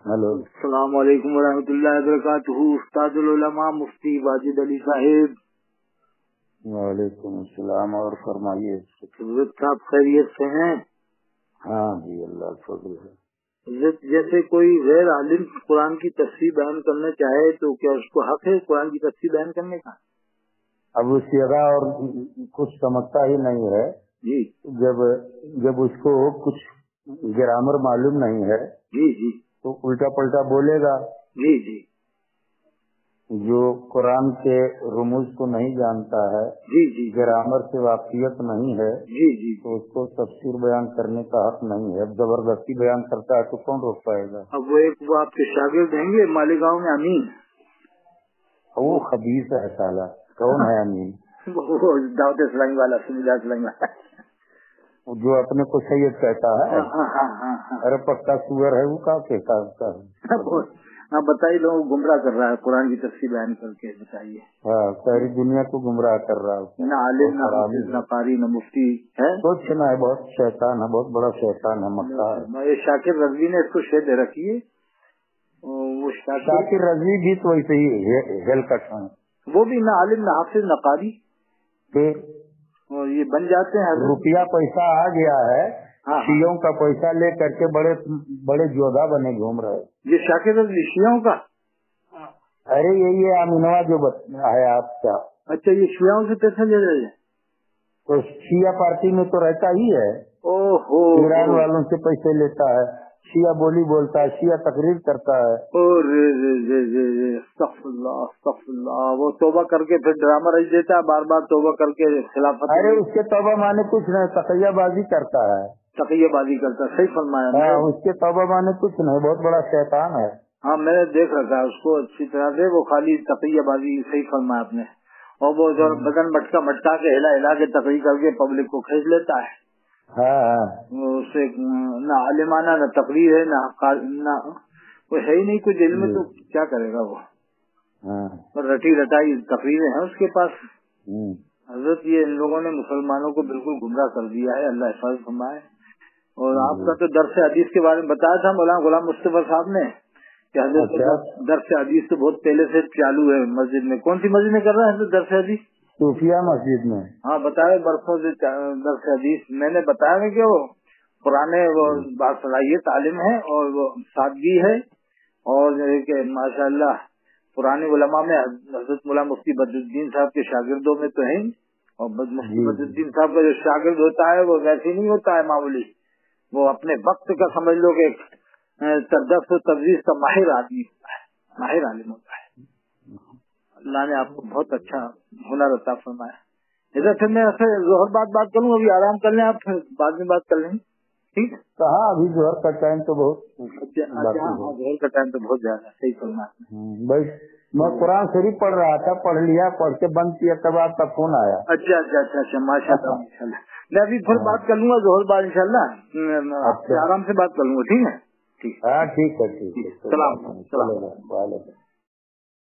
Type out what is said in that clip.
Hello, अस्सलाम वालेकुम वरहमतुल्लाहि वबरकातुहू। उस्ताद उलमा मुफ्ती वाजिद अली साहिब। वालेकुम अस्सलाम, और फरमाइए। साहब खैरियत से हैं? हाँ जी, अल्लाह का फजल है। जैसे कोई गैर आलिम कुरान की तफसीर बयान करना चाहे तो क्या उसको हक है कुरान की तफसीर बयान करने का? अब उस जगह और कुछ समझता ही नहीं है जी जब उसको कुछ ग्रामर मालूम नहीं है जी जी तो उल्टा पलटा बोलेगा। जी जी जो कुरान के रुमूज को नहीं जानता है, जी जी ग्रामर से वाकियत नहीं है, जी जी तो उसको तफसीर बयान करने का हक नहीं है। अब जबरदस्ती बयान करता है तो कौन रोक पाएगा? अब वो आपके शागिर्द होंगे मालेगांव में अमीन। वो खबीस है साला। कौन है अमीन? वो दाऊद इस्लामी वाला, सुनिदा इस्लामी वाला, जो अपने को सैयद कहता है। हाँ। अरे पक्का सुअर है वो, का कहता है? हाँ बताइए, लोगों को गुमराह कर रहा है कुरान की तफसीर बयान करके, बताइए। हाँ, सारी दुनिया को गुमराह कर रहा है। ना आलिम, ना हाफिज, ना कारी, ना मुफ्ती है, कुछ ना है। बहुत शैतान है, बहुत बड़ा शैतान है, मक्का है। ये शाकिर रजवी ने इसको शेर दे रखी है। वो शाकिर रजवी भी तो वैसे ही हेल कट है। वो भी ना आलिम, ना हाफिज, ना कारी, फिर और ये बन जाते हैं। रुपया पैसा आ गया है, हाँ, शियों का पैसा ले करके बड़े बड़े जोधा बने घूम रहे। ये शाकिर रजवी शियों का? अरे यही है अमीनवा जो है आपका। अच्छा, ये शियाओं से पैसा ले रहे हैं? तो शिया पार्टी में तो रहता ही है। ओहो, ईरान वालों से पैसे लेता है, शिया बोली बोलता है, शिया तकरीर करता है। और अस्तगफिरुल्लाह, वो तौबा करके फिर ड्रामा रच देता है, बार बार तौबा करके खिलाफत। अरे उसके तौबा माने कुछ नहीं, तकैयाबाजी करता है, तक़ियाबाजी करता है। सही फरमाया। हाँ, उसके तौबा माने कुछ नहीं, बहुत बड़ा शैतान है। हाँ, मैंने देख रखा है उसको अच्छी तरह से, वो खाली तक़ियाबाजी। सही फरमाया आपने। और वो जो बदन मटका मटका के हिला हिला के तकरीर करके पब्लिक को खींच लेता है। हाँ, उससे ना आलिमाना, ना तकरीर है, ना वो है ही नहीं कुछ दिल में, तो क्या करेगा वो? और रटी रटाई तकरीरें हैं उसके पास। हजरत, ये इन लोगों ने मुसलमानों को बिल्कुल गुमराह कर दिया है, अल्लाह हिफाज़त फरमाए। और आपका तो दर्स हदीस के बारे में बताया था मौलाना गुलाम मुस्तफा साहब ने कि हजरत दर्स हदीस तो बहुत पहले से चालू है मस्जिद में। कौन सी मस्जिद में कर रहा है दर्स हदीस? सूफिया मस्जिद में। हाँ, बताया बरसों से दर्स हदीस। मैंने बताया कि वो पुराने वो बासलाहियत तालीम है और वो सादगी है, और माशाअल्लाह पुराने उलमा में हजरत मुल्ला मुफ्ती बदरुद्दीन साहब के शागिर्दों में तो है। और मुफ्ती बदरुद्दीन साहब का जो शागिर्द होता है वो वैसे नहीं होता है मामूली, वो अपने वक्त का समझ लो कि दर्स और तदरीस का माहिर आदमी होता है, माहिर आलिम होता है। अल्लाह ने आपको बहुत अच्छा हुनर अता फरमाया। इधर फिर मैं जोहर बात करूँ, अभी आराम कर लें आप, फिर बाद में बात कर लेंगे, ठीक? कहा अभी जोहर का टाइम तो बहुत जोहर का टाइम तो बहुत ज्यादा। सही फरमाया भाई। मैं कुरान शरीफ पढ़ रहा था, पढ़ लिया, पढ़ के बंद किया, तब आपका फोन आया। अच्छा, माशाअल्लाह। मैं अभी फिर बात कर लूंगा जोहर बाद इंशाल्लाह, आपसे आराम से बात कर लूंगा, ठीक है? हाँ, ठीक है। सलाम।